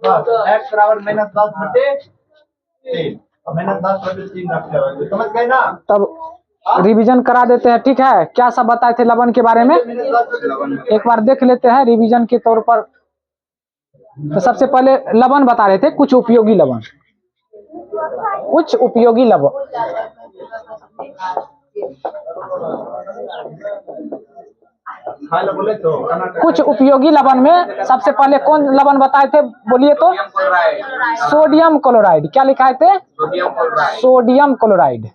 x बराबर -10/3 और -10/3 रखते हैं, समझ गए ना। तब रिवीजन करा देते हैं। ठीक है, क्या सब बताए थे लवण के बारे में एक बार देख लेते हैं रिवीजन के तौर पर। तो सबसे पहले लवण बता रहे थे, कुछ उपयोगी लवण, कुछ उपयोगी लवण। कुछ उपयोगी लवण में सबसे पहले कौन लवण बताए थे, बोलिए तो। Sodium chloride. क्या लिखाए थे? Sodium chloride.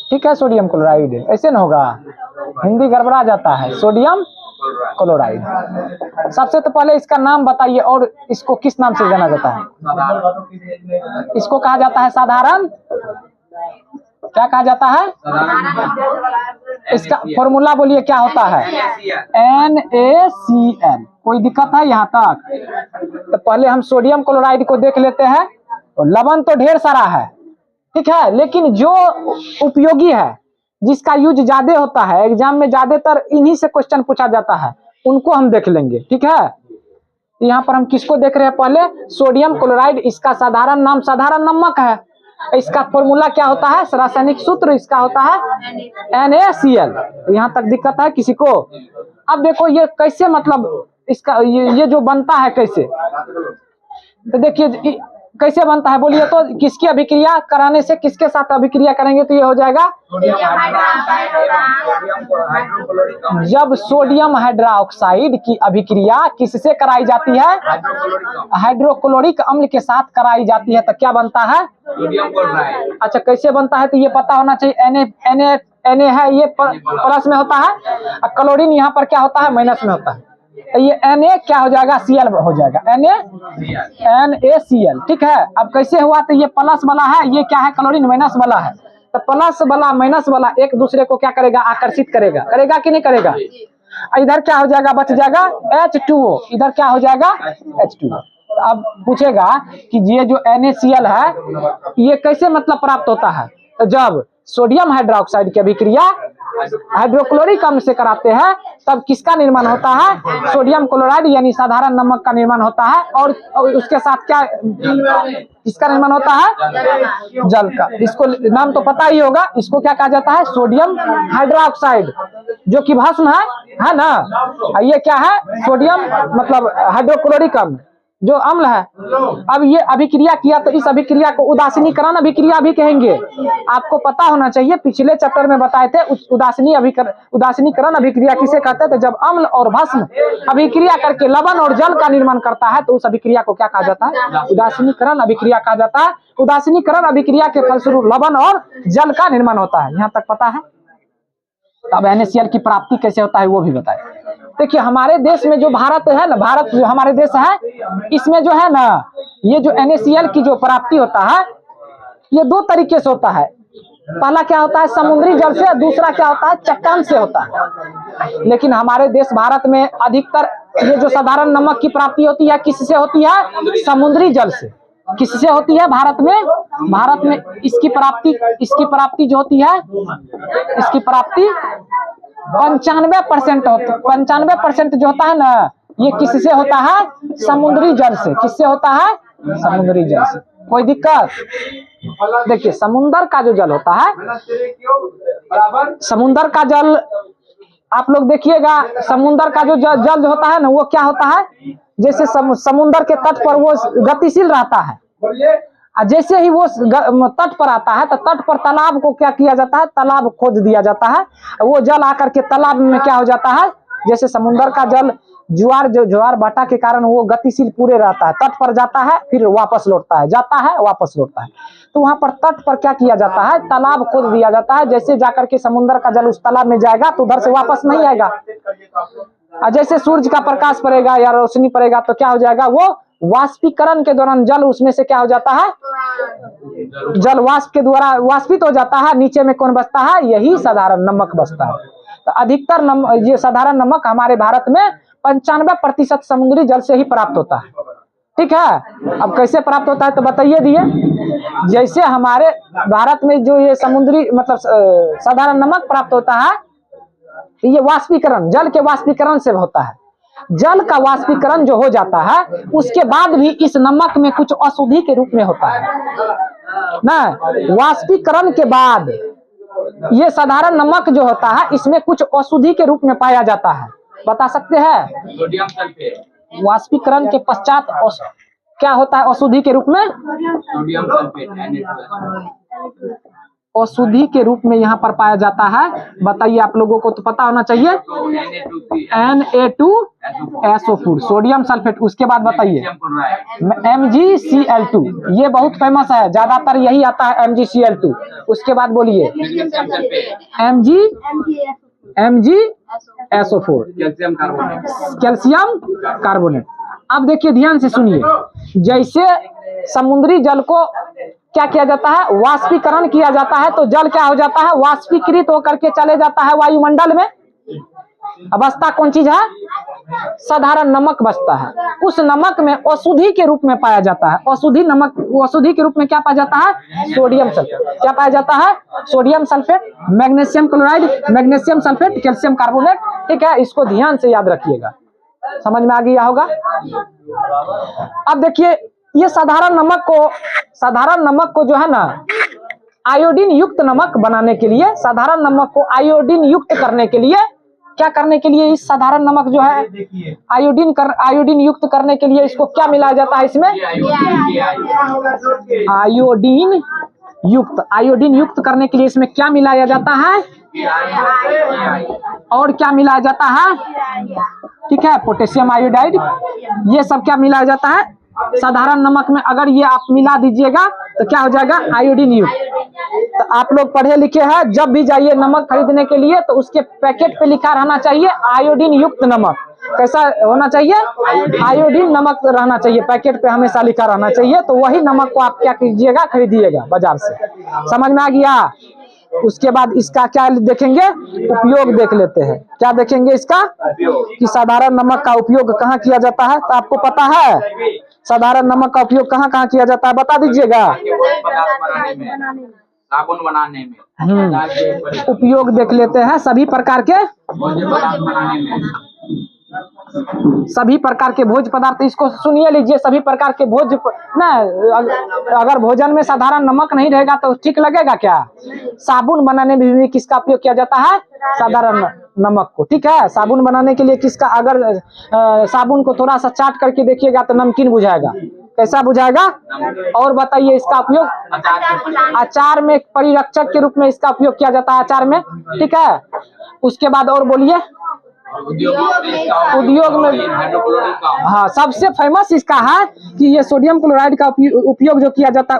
ठीक है, सोडियम क्लोराइड। ऐसे ना होगा, हिंदी गड़बड़ा जाता है। Sodium chloride. सबसे तो पहले इसका नाम बताइए, और इसको किस नाम से जाना जाता है? इसको कहा जाता है साधारण, क्या कहा जाता है? इसका फॉर्मूला बोलिए, क्या होता है? NaCl। कोई दिक्कत है यहाँ तक? तो पहले हम सोडियम क्लोराइड को देख लेते हैं। तो लवण तो ढेर सारा है, ठीक है, लेकिन जो उपयोगी है, जिसका यूज ज्यादा होता है, एग्जाम में ज्यादातर इन्हीं से क्वेश्चन पूछा जाता है, उनको हम देख लेंगे। ठीक है, यहाँ पर हम किसको देख रहे हैं? पहले सोडियम क्लोराइड। इसका साधारण नाम साधारण नमक है। इसका फॉर्मूला क्या होता है? रासायनिक सूत्र इसका होता है NaCl। यहाँ तक दिक्कत है किसी को? अब देखो ये कैसे, मतलब इसका ये जो बनता है कैसे, तो देखिए कैसे बनता है, बोलिए तो। किसकी अभिक्रिया कराने से किसके साथ अभिक्रिया करेंगे तो ये हो जाएगा? जब सोडियम हाइड्रोक्साइड की अभिक्रिया किससे कराई जाती है? हाइड्रोक्लोरिक अम्ल के साथ कराई जाती है, तो क्या बनता है? अच्छा, कैसे बनता है तो ये पता होना चाहिए। Na है, ये प्लस में होता है, और क्लोरीन यहाँ पर क्या होता है? माइनस में होता है। तो ये Na क्या हो जाएगा? Cl हो जाएगा। NaCl। ठीक है, अब कैसे हुआ? तो ये प्लस वाला है, ये क्या है? क्लोरीन माइनस वाला है। तो प्लस वाला माइनस वाला एक दूसरे को क्या करेगा? आकर्षित करेगा। करेगा कि नहीं करेगा? इधर क्या हो जाएगा? बच जाएगा H2O। इधर क्या हो जाएगा? H2O। अब पूछेगा कि ये जो NaCl है ये कैसे मतलब प्राप्त होता है? तो जब सोडियम हाइड्रोक्साइड की अभिक्रिया हाइड्रोक्लोरिक अम्ल से कराते हैं, तब किसका निर्माण होता है? सोडियम क्लोराइड यानी साधारण नमक का निर्माण होता है। और उसके साथ क्या किसका निर्माण होता है? जल का। इसको नाम तो पता ही होगा, इसको क्या कहा जाता है? सोडियम हाइड्रोक्साइड, जो कि भस्म है ना। ये क्या है? सोडियम मतलब हाइड्रोक्लोरिक अम्ल, जो अम्ल है। अब ये अभिक्रिया किया, तो इस अभिक्रिया को उदासीनीकरण अभिक्रिया भी कहेंगे। आपको पता होना चाहिए, पिछले चैप्टर में बताए थे उदासीनीकरण अभिक्रिया किसे कहते हैं? तो जब अम्ल और भस्म अभिक्रिया करके लवण और जल का निर्माण करता है, तो उस अभिक्रिया को क्या कहा जाता है? उदासीनीकरण अभिक्रिया कहा जाता है। उदासीनीकरण अभिक्रिया के फलस्वरूप लवण और जल का निर्माण होता है। यहाँ तक पता है? अब NaCl की प्राप्ति कैसे होता है वो भी बताए। देखिए, हमारे देश में जो भारत है ना, भारत जो हमारे देश है, इसमें जो है ना, ये जो NaCl की जो प्राप्ति होता है, ये दो तरीके से होता है। पहला क्या होता है? समुद्री जल से। दूसरा क्या होता है? चट्टान से होता है। लेकिन हमारे देश भारत में अधिकतर ये जो साधारण नमक की प्राप्ति होती है, किससे होती है? समुद्री जल से। किससे होती है? भारत में इसकी प्राप्ति जो होती है, इसकी प्राप्ति 95% होती है। 95% जो होता है ना, ये किससे होता है? समुद्री जल से। किससे होता है? समुद्री जल से। कोई दिक्कत? देखिए, समुद्र का जो जल होता है, समुद्र का जल आप लोग देखिएगा, समुद्र का जो जल होता है ना, वो क्या होता है? जैसे समुद्र के तट पर वो गतिशील रहता है। जैसे ही वो तट पर आता है, तो तट पर तालाब को क्या किया जाता है? तालाब खोद दिया जाता है। वो जल आकर के तालाब में क्या हो जाता है? जैसे समुद्र का जल ज्वार भाटा के कारण वो गतिशील पूरे रहता है, तट पर जाता है, फिर वापस लौटता है, जाता है वापस लौटता है। तो वहां पर तट पर क्या किया जाता है? तालाब खोद दिया जाता है। जैसे जाकर के समुद्र का जल उस तालाब में जाएगा, तो उधर से वापस नहीं आएगा। जैसे सूरज का प्रकाश पड़ेगा या रोशनी पड़ेगा, तो क्या हो जाएगा? वो वाष्पीकरण के दौरान जल उसमें से क्या हो जाता है? जल वाष्प के द्वारा वाष्पित हो जाता है। नीचे में कौन बचता है? यही साधारण नमक बचता है। तो अधिकतर ये साधारण नमक हमारे भारत में 95% समुद्री जल से ही प्राप्त होता है। ठीक है, अब कैसे प्राप्त होता है तो बताइए दिए। जैसे हमारे भारत में जो ये समुद्री मतलब साधारण नमक प्राप्त होता है, ये वाष्पीकरण, जल के वाष्पीकरण से होता है। जल का वाष्पीकरण जो हो जाता है उसके बाद भी इस नमक में कुछ अशुद्धि के रूप में होता है ना। वाष्पीकरण के बाद ये साधारण नमक जो होता है इसमें कुछ अशुद्धि के रूप में पाया जाता है। बता सकते हैं सोडियम सल्फेट, वाष्पीकरण के पश्चात क्या होता है अशुद्धि के रूप में? Sodium sulphate Na2SO4। अशुद्धि के रूप में यहाँ पर पाया जाता है। बताइए, आप लोगों को तो पता होना चाहिए। तो Na2SO4 सोडियम सल्फेट। उसके बाद बताइए मैग्नीशियम क्लोराइड, MgCl2, ये बहुत फेमस है, ज्यादातर यही आता है MgCl2। उसके बाद बोलिए magnesium sulphate, MgSO4 calcium carbonate. Calcium carbonate. अब देखिए ध्यान से सुनिए, जैसे समुद्री जल को क्या किया जाता है? वाष्पीकरण किया जाता है, तो जल क्या हो जाता है? वाष्पीकृत होकर के चले जाता है वायुमंडल में। अब बचता कौन चीज है? साधारण नमक बचता है। उस नमक में अशुद्धि के रूप में पाया जाता है। अशुद्धि नमक, अशुद्धि के रूप में क्या पाया जाता है? Sodium sulphate. क्या पाया जाता है? Sodium sulphate, magnesium chloride, magnesium sulphate, calcium carbonate. ठीक है, इसको ध्यान से याद रखिएगा। समझ में आ गया होगा। अब देखिए, ये साधारण नमक को जो है ना, आयोडीन युक्त नमक बनाने के लिए, साधारण नमक को आयोडीन युक्त करने के लिए, क्या करने के लिए इस साधारण नमक जो है आयोडीन युक्त करने के लिए इसको क्या मिलाया जाता है? इसमें आयोडीन युक्त करने के लिए इसमें क्या मिलाया जाता है? और क्या मिलाया जाता है? ठीक है, पोटेशियम आयोडाइड। ये सब क्या मिलाया जाता है? साधारण नमक में अगर ये आप मिला दीजिएगा तो क्या हो जाएगा? आयोडीन युक्त। तो आप लोग पढ़े लिखे हैं, जब भी जाइए नमक खरीदने के लिए तो उसके पैकेट पे लिखा रहना चाहिए आयोडीन युक्त नमक। कैसा होना चाहिए? आयोडीन नमक रहना चाहिए, पैकेट पे हमेशा लिखा रहना चाहिए। तो वही नमक को आप क्या कीजिएगा? खरीदिएगा बाजार से। समझ में आ गया। उसके बाद इसका क्या देखेंगे? उपयोग देख लेते हैं। क्या देखेंगे इसका? कि साधारण नमक का उपयोग कहाँ किया जाता है। तो आपको पता है साधारण नमक का उपयोग कहाँ कहाँ किया जाता है? बता दीजिएगा। साबुन बनाने में, उपयोग देख लेते हैं। सभी प्रकार के बनाने में, सभी प्रकार के भोज्य पदार्थ, इसको सुनिए लीजिए। सभी प्रकार के भोज्य ना, अगर भोजन में साधारण नमक नहीं रहेगा तो ठीक लगेगा क्या? साबुन बनाने में भी किसका उपयोग किया जाता है? साधारण नमक को। ठीक है, साबुन बनाने के लिए किसका, अगर साबुन को थोड़ा सा चाट करके देखिएगा तो नमकीन बुझाएगा। कैसा बुझाएगा? और बताइए इसका उपयोग अचार में परिरक्षक के रूप में इसका उपयोग किया जाता है, अचार में। ठीक है, उसके बाद और बोलिए। उद्योग में, हाँ, सबसे फेमस इसका है कि ये सोडियम क्लोराइड का उपयोग जो किया जाता है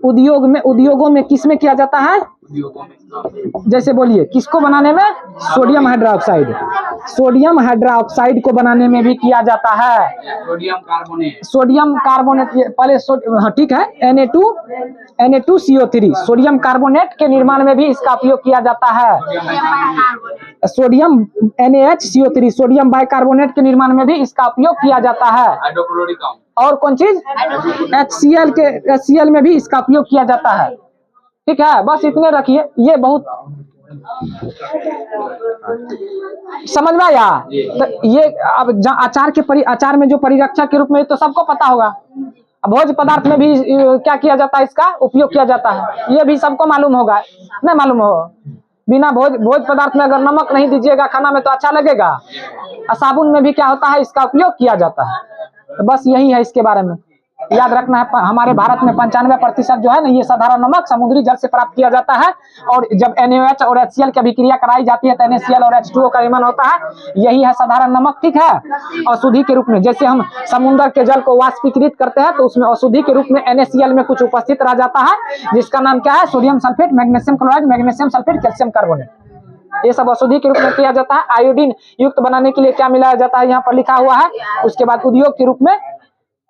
उद्योगों में किस में किया जाता है? जैसे बोलिए, किसको बनाने में? सोडियम हाइड्रोक्साइड को बनाने में भी किया जाता है। सोडियम कार्बोनेट पहले हाँ, ठीक है, Na2CO3 सोडियम कार्बोनेट के निर्माण में भी इसका उपयोग किया जाता है। सोडियम NaHCO3 सोडियम बाइकार्बोनेट के निर्माण में भी इसका उपयोग किया जाता है। और कौन चीज? HCl में भी इसका उपयोग किया जाता है। ठीक है, बस इतने रखिए। ये बहुत समझ में आया। तो ये अब अचार में जो परिरक्षक के रूप में, तो सबको पता होगा। भोज्य पदार्थ में भी क्या किया जाता है? इसका उपयोग किया जाता है। ये भी सबको मालूम होगा। नहीं मालूम हो? बिना भोज्य पदार्थ में अगर नमक नहीं दीजिएगा खाना में तो अच्छा लगेगा। साबुन में भी क्या होता है? इसका उपयोग किया जाता है। तो बस यही है इसके बारे में याद रखना है। हमारे भारत में 95% जो है ना, ये साधारण नमक समुद्री जल से प्राप्त किया जाता है। और जब NaOH और HCl की अभिक्रिया कराई जाती है तो NaCl और H2O का निर्माण होता है। यही है साधारण नमक। ठीक है, अशुद्धि के रूप में जैसे हम समुद्र के जल को वाष्पीकृत करते हैं तो उसमें अशुद्धि के रूप में NaCl में कुछ उपस्थित रह जाता है, जिसका नाम क्या है? Sodium sulphate, magnesium chloride, magnesium sulphate, calcium carbonate. ये सब अशुद्धि के रूप में किया जाता है। आयोडीन युक्त बनाने के लिए क्या मिलाया जाता है? यहाँ पर लिखा हुआ है। उसके बाद उद्योग के रूप में,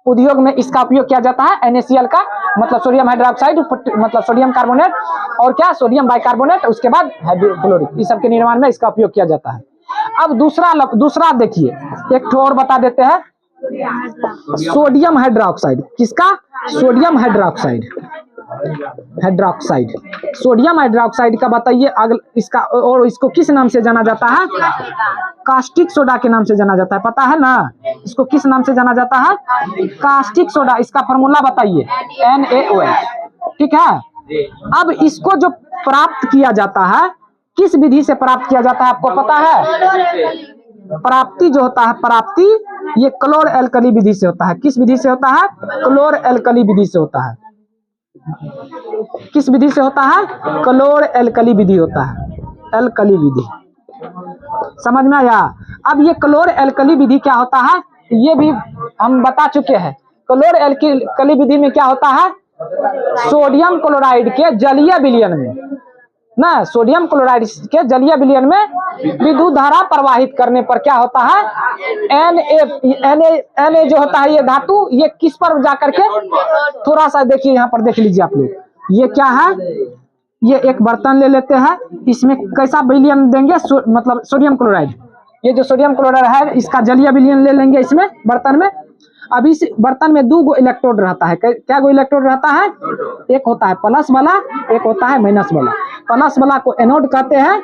उद्योग में इसका उपयोग किया जाता है। NaCl का मतलब सोडियम हाइड्रोक्साइड मतलब सोडियम कार्बोनेट, और क्या? Sodium bicarbonate. उसके बाद हाइड्रोक्लोरिक, इस सब के निर्माण में इसका उपयोग किया जाता है। अब दूसरा देखिए, एक ठो और बता देते हैं। सोडियम हाइड्रोक्साइड, किसका? Sodium hydroxide. Hydroxide. Sodium hydroxide का बताइए इसका, और इसको किस नाम से जाना जाता है? कास्टिक सोडा के नाम से जाना जाता है, पता है ना? इसको किस नाम से जाना जाता है? Caustic soda. इसका फॉर्मूला बताइए, NaOH। ठीक है, अब इसको जो प्राप्त किया जाता है, किस विधि से प्राप्त किया जाता है आपको पता है? प्राप्ति जो होता है, प्राप्ति ये क्लोर एल्कली विधि से होता है। किस विधि से होता है? क्लोर एल्कली विधि से होता है। किस विधि से होता है? क्लोर एल्कली विधि होता है, एल्कली विधि। समझ में आया? अब ये क्लोर एल्कली विधि क्या होता है ये भी हम बता चुके हैं। क्लोर एल्कली विधि में क्या होता है? सोडियम क्लोराइड के जलीय विलयन में ना, सोडियम क्लोराइड के जलीय विलयन में विद्युत धारा प्रवाहित करने पर क्या होता है? Na जो होता है ये धातु, ये किस पर जाकर के, थोड़ा सा देखिए यहाँ पर देख लीजिए आप लोग, ये क्या है? ये एक बर्तन ले लेते हैं, इसमें कैसा विलयन देंगे? मतलब सोडियम क्लोराइड। ये जो सोडियम क्लोराइड है इसका जलीय विलयन ले लेंगे इसमें बर्तन में। अभी इस बर्तन में 2 गो इलेक्ट्रोड रहता है। क्या गो इलेक्ट्रोड रहता है? एक होता है प्लस वाला, एक होता है माइनस वाला। प्लस वाला को एनोड कहते हैं,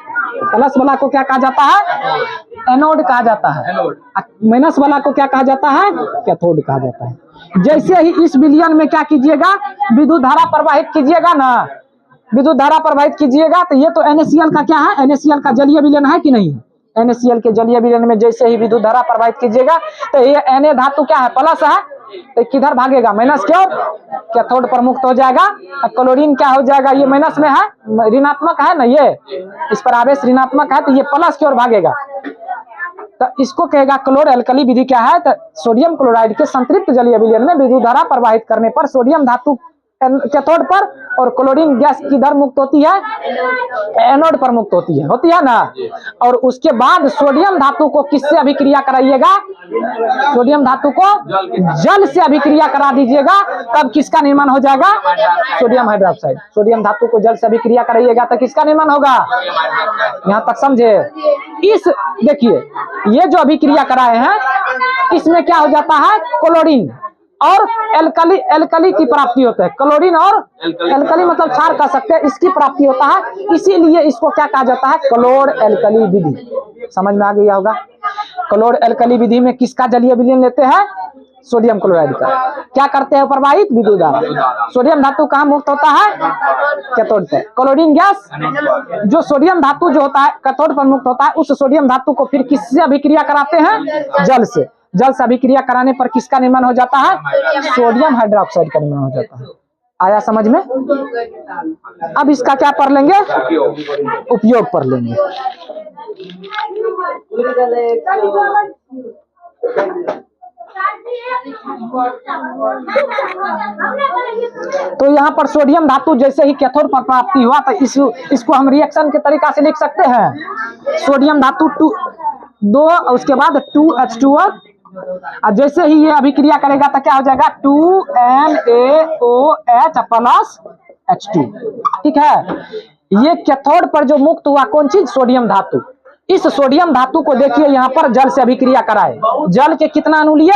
प्लस वाला को क्या कहा जाता है? एनोड कहा जाता है। माइनस वाला को क्या कहा जाता है? कैथोड कहा जाता है। जैसे ही इस विलयन में क्या कीजिएगा? विद्युत धारा प्रवाहित कीजिएगा ना, विद्युत धारा प्रवाहित कीजिएगा तो ये तो NaCl का क्या है? NaCl का जलीय विलयन है कि नहीं? NaCl के जलीय विलयन में जैसे ही विद्युत धारा प्रवाहित कीजिएगा तो ये Na धातु क्या है? प्लस है, तो किधर भागेगा? माइनस की ओर, कैथोड पर मुक्त हो जाएगा। क्लोरीन क्या हो जाएगा? ये माइनस में है, ऋणात्मक है ना, ये इस पर आवेश ऋणात्मक है तो ये प्लस की ओर भागेगा। तो इसको कहेगा क्लोर एल्कली विधि। क्या है? तो सोडियम क्लोराइड के संतृप्त जलीय विलयन में विद्युत धारा प्रवाहित करने पर सोडियम धातु कैथोड पर और क्लोरीन गैस किधर मुक्त होती है? एनोड पर मुक्त होती है ना। और उसके बाद सोडियम धातु को किससे अभिक्रिया कराइएगा? सोडियम धातु को जल से अभिक्रिया करा दीजिएगा, तब किसका निर्माण हो जाएगा? Sodium hydroxide. सोडियम धातु को जल से अभिक्रिया कराइएगा तो किसका निर्माण होगा? यहाँ तक समझे? इस देखिए ये जो अभिक्रिया कराए हैं इसमें क्या हो जाता है? क्लोरीन और एल्कली की प्राप्ति होता है। क्लोरीन और एल्कली मतलब क्षार कह सकते हैं, इसकी प्राप्ति होता है। इसीलिए इसको क्या कहा जाता है? क्लोर एल्कली विधि। समझ में आ गया होगा? क्लोर एल्कली विधि में किसका जलीय विलयन लेते हैं? सोडियम क्लोराइड का। क्या करते हैं? प्रवाहित विद्युत धारा। सोडियम धातु कहाँ मुक्त होता है? कैथोड पर। क्लोरीन गैस जो सोडियम धातु जो होता है कैथोड पर मुक्त होता है, उस सोडियम धातु को फिर किससे अभिक्रिया कराते हैं? जल से। जल से अभिक्रिया कराने पर किसका निर्माण हो जाता है? सोडियम हाइड्रोक्साइड का निर्माण हो जाता है। आया समझ में? अब इसका क्या पढ़ लेंगे? उपयोग पढ़ लेंगे। तो यहाँ पर सोडियम धातु जैसे ही कैथोड पर प्राप्ति हुआ तो इसको हम रिएक्शन के तरीका से लिख सकते हैं। सोडियम धातु 2 उसके बाद 2H2O, और जैसे ही ये अभिक्रिया करेगा तो क्या हो जाएगा? 2NaOH plus H2। ठीक है, ये कैथोड पर जो मुक्त हुआ कौन चीज? सोडियम धातु। इस सोडियम धातु को देखिए यहाँ पर जल से अभिक्रिया कराए। जल के कितना अणु लिए?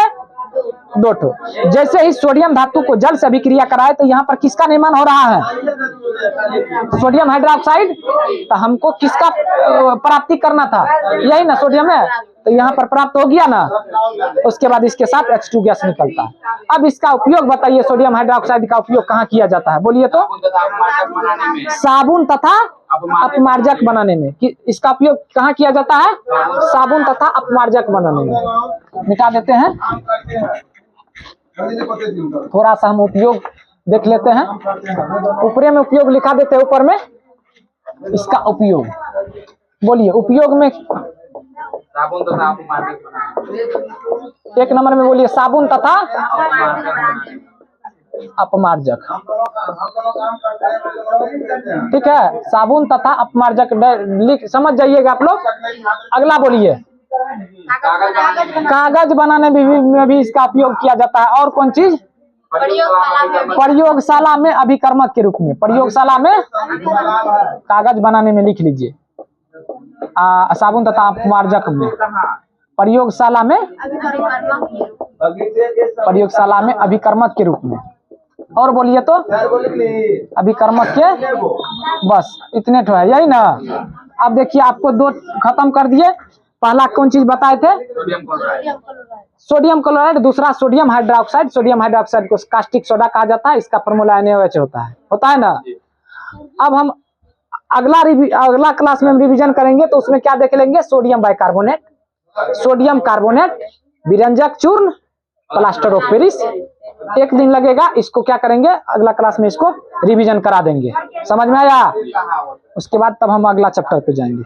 2 ठो। जैसे ही सोडियम धातु को जल से अभिक्रिया कराए तो यहाँ पर किसका निर्माण हो रहा है? Sodium hydroxide. तो हमको किसका प्राप्ति करना था? यही ना, सोडियम है, तो यहाँ पर प्राप्त हो गया ना। उसके बाद इसके साथ H2 गैस निकलता है। अब इसका उपयोग बताइए, सोडियम हाइड्रोक्साइड का उपयोग कहाँ किया जाता है? बोलिए तो। साबुन तथा अपमार्जक बनाने में। इसका उपयोग कहाँ किया जाता है? साबुन तथा अपमार्जक बनाने में। मिटा देते हैं, थोड़ा सा हम उपयोग देख लेते हैं। ऊपरे में उपयोग लिखा देते हैं, ऊपर में इसका उपयोग। बोलिए उपयोग में। साबुन तथा अपमार्जक। 1 नंबर में बोलिए साबुन तथा अपमार्जक। ठीक है, साबुन तथा अपमार्जक लिख समझ जाइएगा आप लोग। अगला बोलिए कागज बनाने में भी इसका उपयोग किया जाता है। और कौन चीज? प्रयोगशाला में अभिकर्मक के रूप में। प्रयोगशाला में कागज बनाने में लिख लीजिए साबुन तथा अपमार्जक में। प्रयोगशाला में अभिकर्मक के रूप में। और बोलिए तो सर बोले कि नहीं? अभिकर्मक के वो। बस इतने ठो है, यही ना। अब देखिए आपको दो खत्म कर दिए। पहला कौन चीज बताए थे? Sodium chloride. सोडियम क्लोराइड, दूसरा सोडियम हाइड्रोक्साइड। सोडियम हाइड्रोक्साइड को कास्टिक सोडा कहा जाता है, इसका फॉर्मूला NaOH होता है ना। अब हम अगला क्लास में हम रिवीजन करेंगे तो उसमें क्या देख लेंगे? सोडियम बाइकार्बोनेट, सोडियम कार्बोनेट, विरंजक चूर्ण, प्लास्टर ऑफ पेरिस। एक दिन लगेगा, इसको क्या करेंगे अगला क्लास में इसको रिवीजन करा देंगे। समझ में आया? उसके बाद तब हम अगला चैप्टर पे जाएंगे।